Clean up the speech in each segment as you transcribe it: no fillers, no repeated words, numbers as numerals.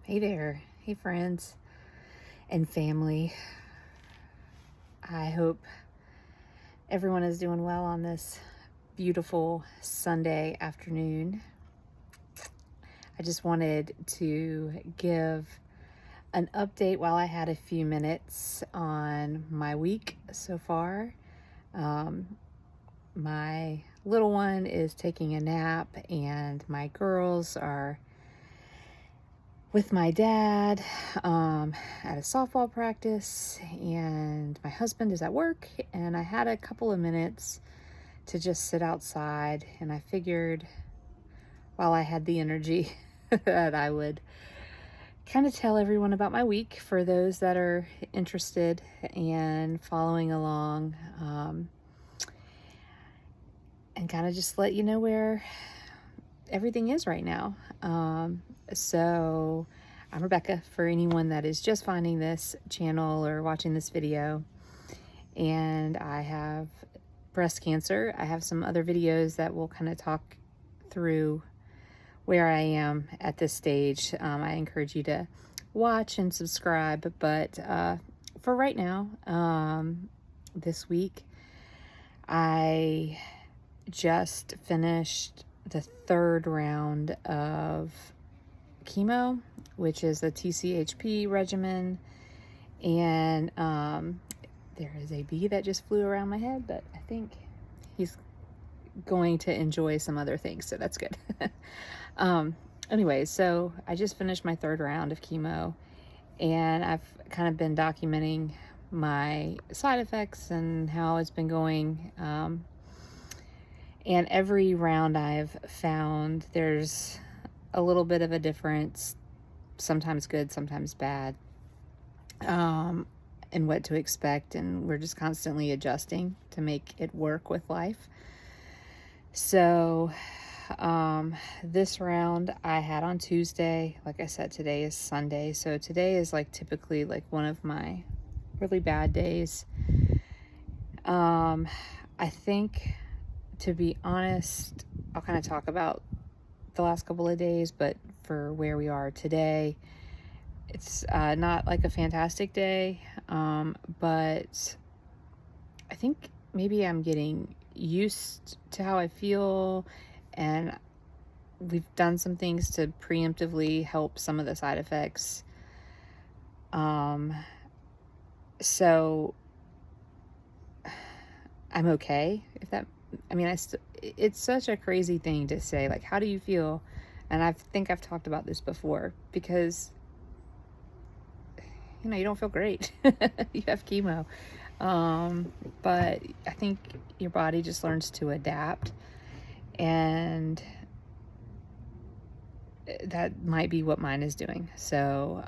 Hey there. Hey, friends and family. I hope everyone is doing well on this beautiful Sunday afternoon. I just wanted to give an update while I had a few minutes on my week so far. My little one is taking a nap, and my girls are with my dad at a softball practice, and my husband is at work, and I had a couple of minutes to just sit outside, and I figured while I had the energy that I would kind of tell everyone about my week for those that are interested and following along, and kind of just let you know where everything is right now. So I'm Rebecca, for anyone that is just finding this channel or watching this video, and I have breast cancer. I have some other videos that will kind of talk through where I am at this stage. I encourage you to watch and subscribe, but for right now, this week, I just finished the third round of chemo, which is a TCHP regimen, and there is a bee that just flew around my head, but I think he's going to enjoy some other things, so that's good. Anyway, so I just finished my third round of chemo, and I've kind of been documenting my side effects and how it's been going. And every round I've found there's a little bit of a difference, sometimes good, sometimes bad, and what to expect. And we're just constantly adjusting to make it work with life. So this round I had on Tuesday. Like I said, today is Sunday. So today is like typically like one of my really bad days. I think, to be honest, I'll kind of talk about the last couple of days, but for where we are today, it's not like a fantastic day, but I think maybe I'm getting used to how I feel, and we've done some things to preemptively help some of the side effects. So I'm okay, if that, I mean, it's such a crazy thing to say, like, how do you feel? And I think I've talked about this before, because, you don't feel great. You have chemo. But I think your body just learns to adapt, and that might be what mine is doing. So,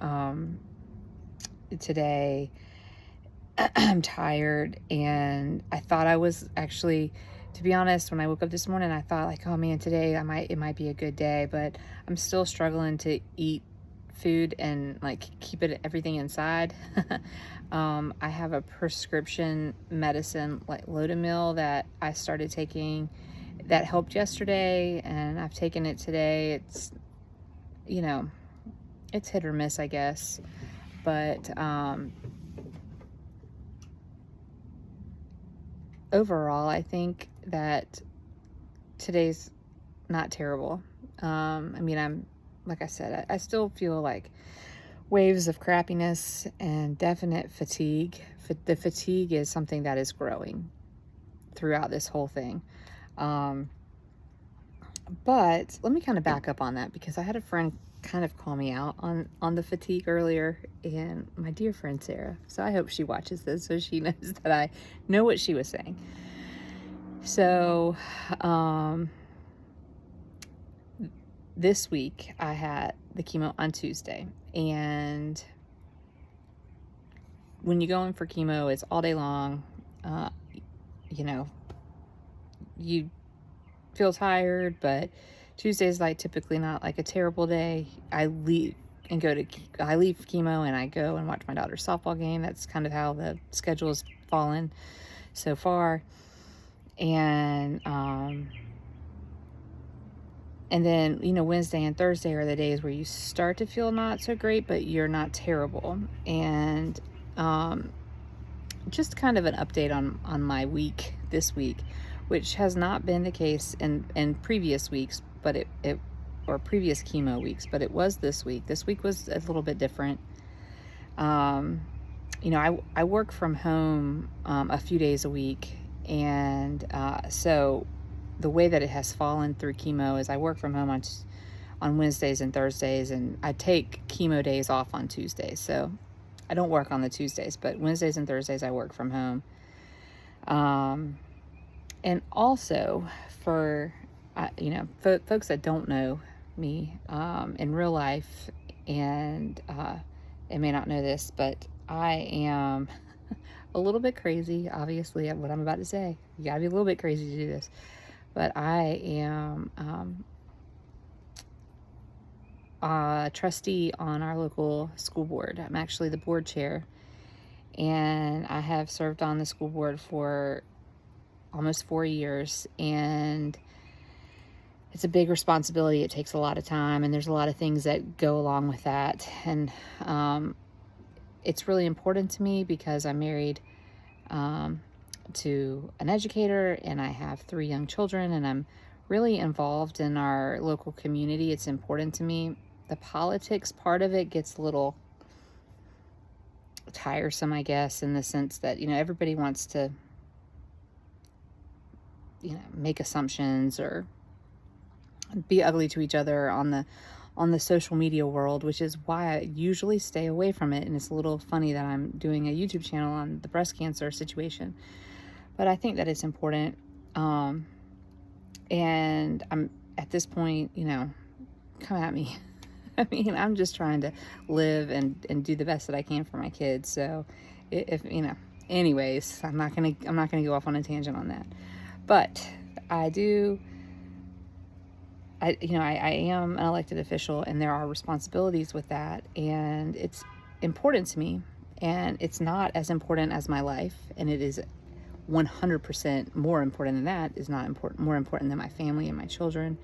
today I'm tired, and I thought I was actually, to be honest, when I woke up this morning, I thought, like, oh man, today it might be a good day, but I'm still struggling to eat food and like keep everything inside. I have a prescription medicine like Lodamil that I started taking that helped yesterday, and I've taken it today. It's, it's hit or miss, I guess, but overall, I think that today's not terrible. I mean, like I said, I still feel like waves of crappiness and definite fatigue. The fatigue is something that is growing throughout this whole thing. But let me kind of back up on that, because I had a friend kind of call me out on the fatigue earlier, and my dear friend Sarah. So I hope she watches this so she knows that I know what she was saying. So, this week I had the chemo on Tuesday, and when you go in for chemo, it's all day long. You feel tired, but Tuesday's like typically not like a terrible day. I leave chemo and I go and watch my daughter's softball game. That's kind of how the schedule has fallen so far. And And then, Wednesday and Thursday are the days where you start to feel not so great, but you're not terrible. And just kind of an update on my week this week, which has not been the case in previous weeks, but it or previous chemo weeks, but it was this week. This week was a little bit different. I work from home a few days a week, and so the way that it has fallen through chemo is I work from home on Wednesdays and Thursdays, and I take chemo days off on Tuesdays. So I don't work on the Tuesdays, but Wednesdays and Thursdays I work from home. And also for folks that don't know me in real life, and they may not know this, but I am a little bit crazy. Obviously, what I'm about to say, you gotta be a little bit crazy to do this, but I am a trustee on our local school board. I'm actually the board chair, and I have served on the school board for almost 4 years, and it's a big responsibility. It takes a lot of time, and there's a lot of things that go along with that. And it's really important to me because I'm married to an educator, and I have 3 young children, and I'm really involved in our local community. It's important to me. The politics part of it gets a little tiresome, I guess, in the sense that, everybody wants to, make assumptions or be ugly to each other on the social media world, which is why I usually stay away from it. And it's a little funny that I'm doing a YouTube channel on the breast cancer situation, but I think that it's important. And I'm at this point, come at me. I mean, I'm just trying to live and do the best that I can for my kids. So if anyways, I'm not going to go off on a tangent on that, but I am an elected official, and there are responsibilities with that, and it's important to me, and it's not as important as my life, and it is 100% more important than that. Is not important, more important than my family and my children.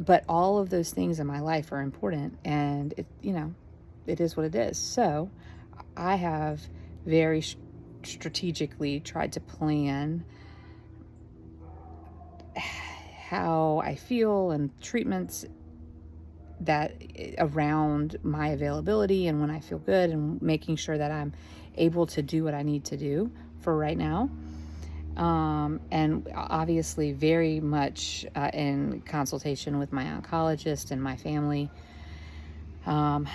But all of those things in my life are important, and it is what it is. So I have very strategically tried to plan how I feel and treatments that around my availability and when I feel good, and making sure that I'm able to do what I need to do for right now. And obviously very much in consultation with my oncologist and my family.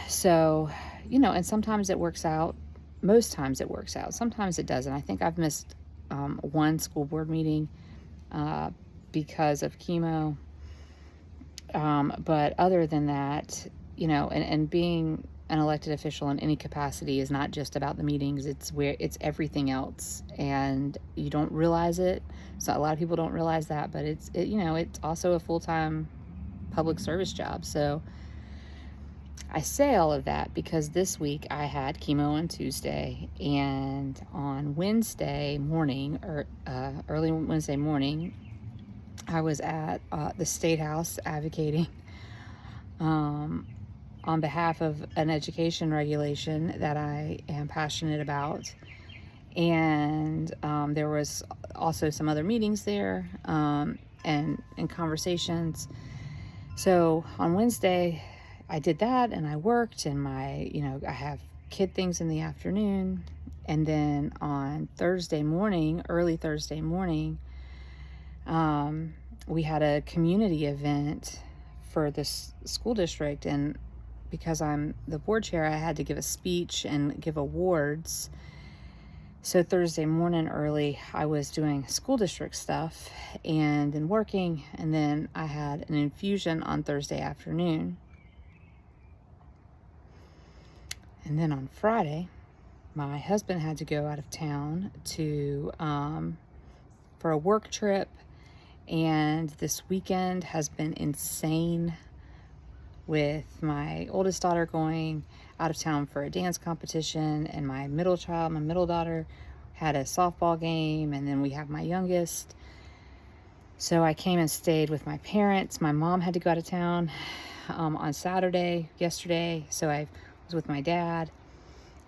So, and sometimes it works out. Most times it works out. Sometimes it doesn't. I think I've missed one school board meeting because of chemo. But other than that, and being an elected official in any capacity is not just about the meetings. It's everything else, and you don't realize it. So a lot of people don't realize that, but it's also a full-time public service job. So I say all of that because this week I had chemo on Tuesday, and on Wednesday morning, or early Wednesday morning, I was at the State House advocating on behalf of an education regulation that I am passionate about. And there was also some other meetings there and conversations. So on Wednesday, I did that, and I worked, and I have kid things in the afternoon. And then on Thursday morning, early Thursday morning, we had a community event for this school district, and because I'm the board chair, I had to give a speech and give awards. So Thursday morning early, I was doing school district stuff and then working, and then I had an infusion on Thursday afternoon. And then on Friday, my husband had to go out of town to for a work trip, and this weekend has been insane with my oldest daughter going out of town for a dance competition, and my middle daughter, had a softball game, and then we have my youngest. So I came and stayed with my parents. My mom had to go out of town on Saturday, yesterday. So I was with my dad.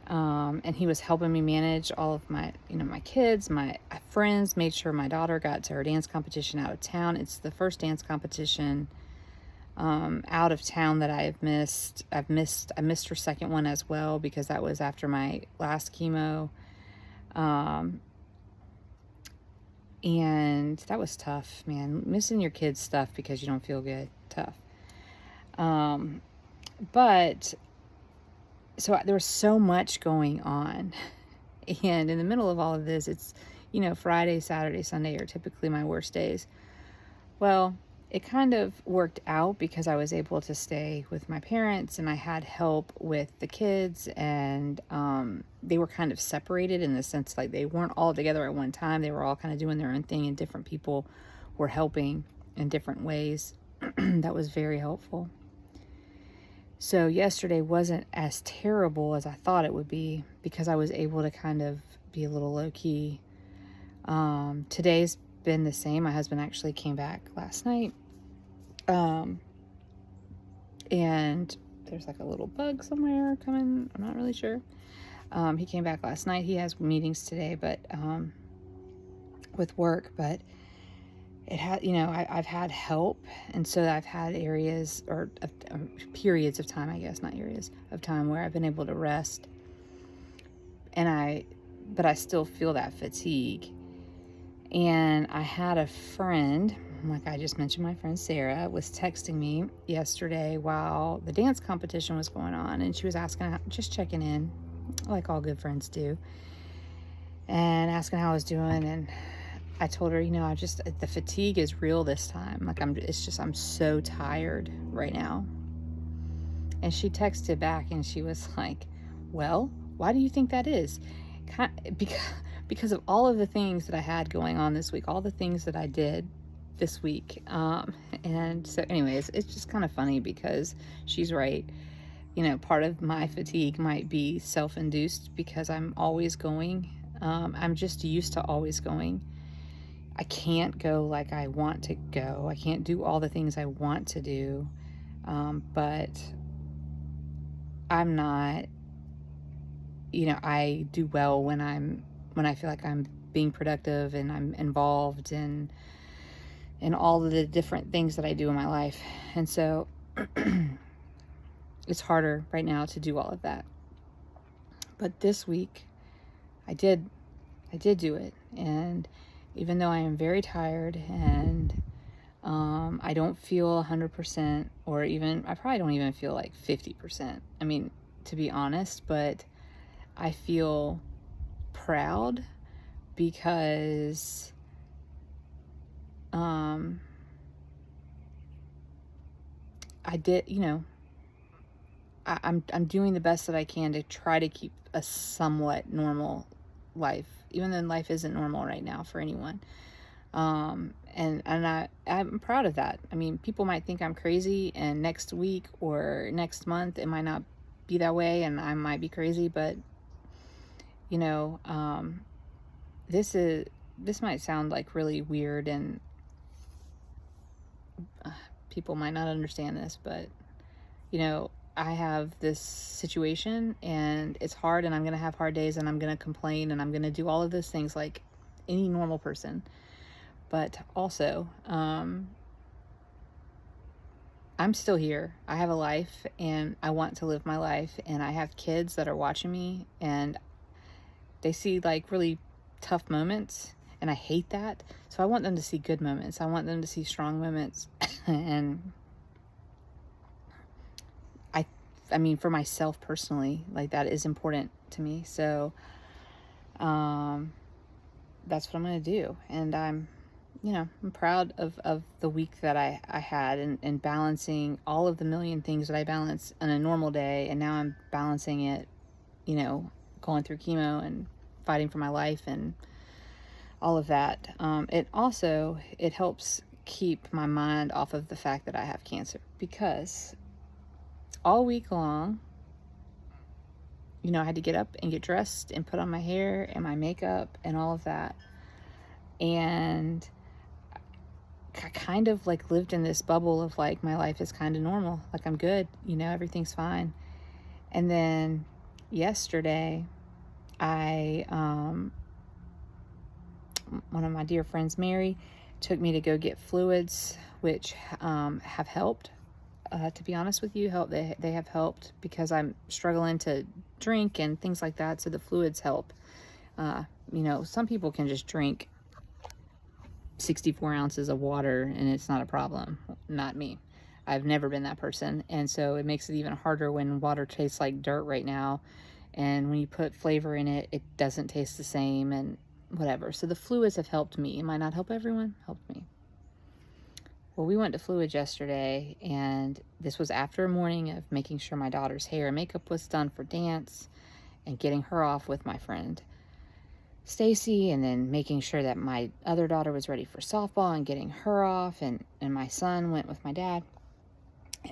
And he was helping me manage all of my, my kids, my friends, made sure my daughter got to her dance competition out of town. It's the first dance competition out of town that I've missed. I missed her second one as well because that was after my last chemo. And that was tough, man. Missing your kids' stuff because you don't feel good. Tough. But so there was so much going on. And in the middle of all of this, it's, Friday, Saturday, Sunday are typically my worst days. Well, it kind of worked out because I was able to stay with my parents and I had help with the kids, and they were kind of separated in the sense like they weren't all together at one time. They were all kind of doing their own thing, and different people were helping in different ways. That was very helpful. So yesterday wasn't as terrible as I thought it would be because I was able to kind of be a little low key. Today's been the same. My husband actually came back last night. And there's like a little bug somewhere coming. I'm not really sure. He came back last night. He has meetings today, but with work, but it had, I've had help, and so I've had areas or periods of time, I guess, not areas of time, where I've been able to rest, but I still feel that fatigue. And I had a friend, like I just mentioned, my friend Sarah was texting me yesterday while the dance competition was going on, and she was asking, just checking in, like all good friends do, and asking how I was doing. And I told her, the fatigue is real this time. Like I'm so tired right now. And she texted back and she was like, well, why do you think that is? Because of all of the things that I had going on this week, all the things that I did this week. And so anyways, it's just kind of funny because she's right. Part of my fatigue might be self-induced because I'm always going. I'm just used to always going. I can't go like I want to go. I can't do all the things I want to do. But I'm not, I do well when I feel like I'm being productive and I'm involved in all of the different things that I do in my life. And so it's harder right now to do all of that. But this week I did do it. And even though I am very tired and I don't feel 100%, or even, I probably don't even feel like 50%. I mean, to be honest, but I feel proud because I did, I'm doing the best that I can to try to keep a somewhat normal life, even though life isn't normal right now for anyone. And I'm proud of that. I mean, people might think I'm crazy, and next week or next month it might not be that way, and I might be crazy, but this might sound like really weird, and people might not understand this, but I have this situation and it's hard, and I'm going to have hard days, and I'm going to complain, and I'm going to do all of those things like any normal person. But also, I'm still here. I have a life, and I want to live my life, and I have kids that are watching me, and they see like really tough moments, and I hate that. So I want them to see good moments. I want them to see strong moments. And I mean, for myself personally, like that is important to me. So that's what I'm going to do. And I'm proud of the week that I had, and balancing all of the million things that I balance on a normal day. And now I'm balancing it, going through chemo and fighting for my life and all of that. It helps keep my mind off of the fact that I have cancer, because all week long, I had to get up and get dressed and put on my hair and my makeup and all of that. And kind of like lived in this bubble of like, my life is kind of normal. Like, I'm good, you know, everything's fine. And then yesterday, one of my dear friends, Mary, took me to go get fluids, which have helped. To be honest with you, they have helped, because I'm struggling to drink and things like that. So the fluids help. You know, some people can just drink 64 ounces of water and it's not a problem. Not me. I've never been that person. And so it makes it even harder when water tastes like dirt right now. And when you put flavor in it, it doesn't taste the same and whatever. So the fluids have helped me. It might not help everyone, helped me. Well, we went to fluids yesterday, and this was after a morning of making sure my daughter's hair and makeup was done for dance and getting her off with my friend Stacy, and then making sure that my other daughter was ready for softball and getting her off, and my son went with my dad.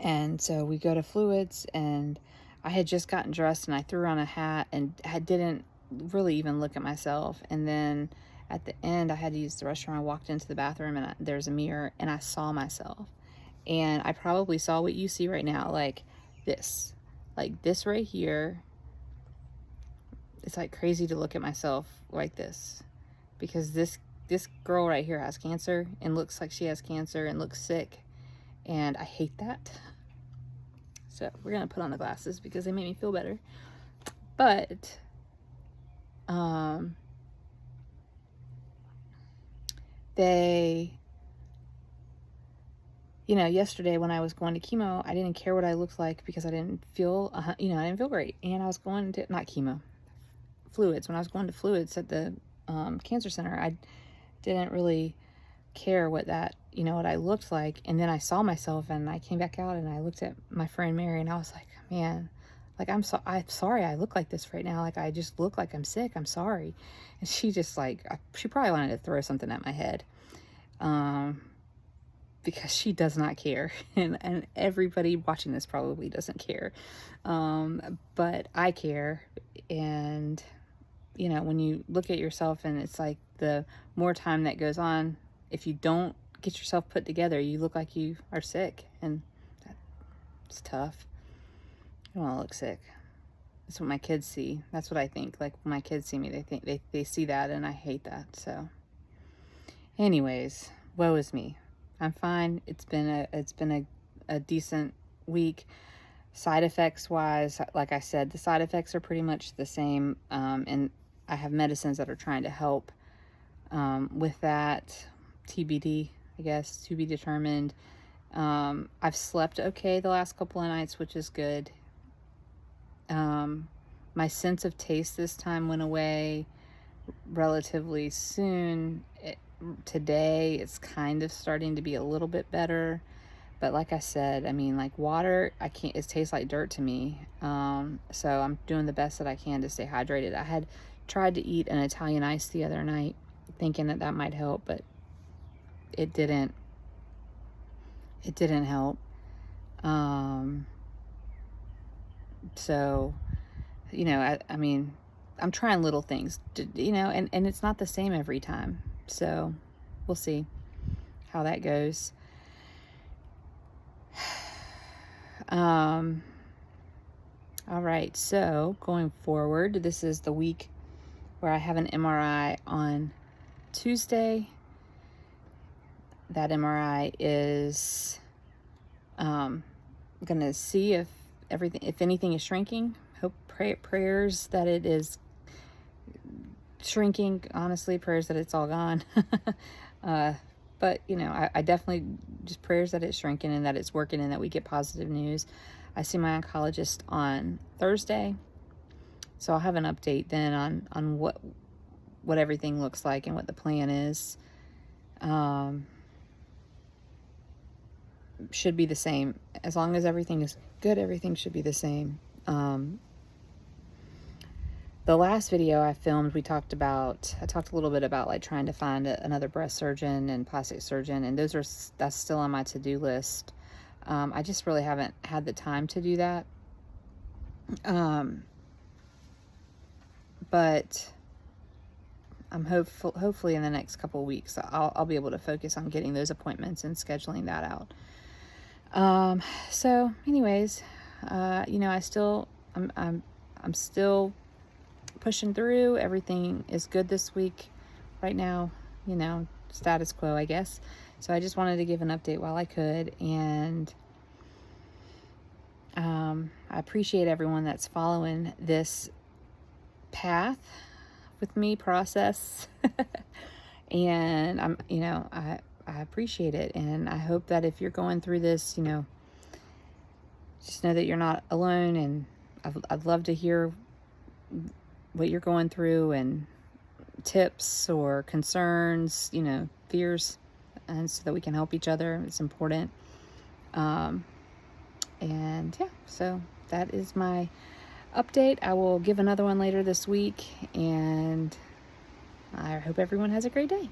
And so we go to fluids, and I had just gotten dressed and I threw on a hat and I didn't really even look at myself. And then at the end, I had to use the restroom. I walked into the bathroom and there's a mirror and I saw myself. And I probably saw what you see right now, like this right here. It's like crazy to look at myself like this, because this girl right here has cancer and looks like she has cancer and looks sick. And I hate that. So we're going to put on the glasses because they make me feel better. But, you know, yesterday when I was going to chemo, I didn't care what I looked like because I didn't feel, I didn't feel great. And I was going to, not chemo, fluids. When I was going to fluids at the cancer center, I didn't really care what what I looked like. And then I saw myself and I came back out and I looked at my friend Mary and I was like, man, like, I'm sorry I look like this right now. Like, I just look like I'm sick. I'm sorry. And she just she probably wanted to throw something at my head. Because she does not care. And everybody watching this probably doesn't care. But I care. And, when you look at yourself and it's like the more time that goes on, if you don't get yourself put together, you look like you are sick, and that's tough. I don't want to look sick. That's what my kids see. That's what I think. Like, when my kids see me, they think they see that, and I hate that. So, anyways, woe is me. I'm fine. It's been a decent week. Side effects wise, like I said, the side effects are pretty much the same, and I have medicines that are trying to help with that. TBD, I guess, to be determined. I've slept okay the last couple of nights, which is good. My sense of taste this time went away relatively soon. Today it's kind of starting to be a little bit better, but like I said, I mean, like, water, it tastes like dirt to me. So I'm doing the best that I can to stay hydrated. I had tried to eat an Italian ice the other night thinking that might help, but it didn't help. So, I mean, I'm trying little things, and it's not the same every time. So we'll see how that goes. All right. So going forward, this is the week where I have an MRI on Tuesday. That MRI is going to see if anything is shrinking. Prayers that it is shrinking. Honestly, prayers that it's all gone. But I definitely just prayers that it's shrinking and that it's working and that we get positive news. I see my oncologist on Thursday, so I'll have an update then on what everything looks like and what the plan is. Should be the same. As long as everything is good, everything should be the same. The last video I filmed, I talked a little bit about like trying to find another breast surgeon and plastic surgeon, and that's still on my to-do list. I just really haven't had the time to do that. But I'm hopefully in the next couple of weeks, I'll be able to focus on getting those appointments and scheduling that out. So anyways, you know, I'm still pushing through. Everything is good this week right now, you know, status quo, I guess. So I just wanted to give an update while I could. And I appreciate everyone that's following this path with me process. And you know, I appreciate it. And I hope that if you're going through this, you know, just know that you're not alone. And I'd love to hear what you're going through and tips or concerns, you know, fears, and so that we can help each other. It's important. And yeah, so that is my update. I will give another one later this week, and I hope everyone has a great day.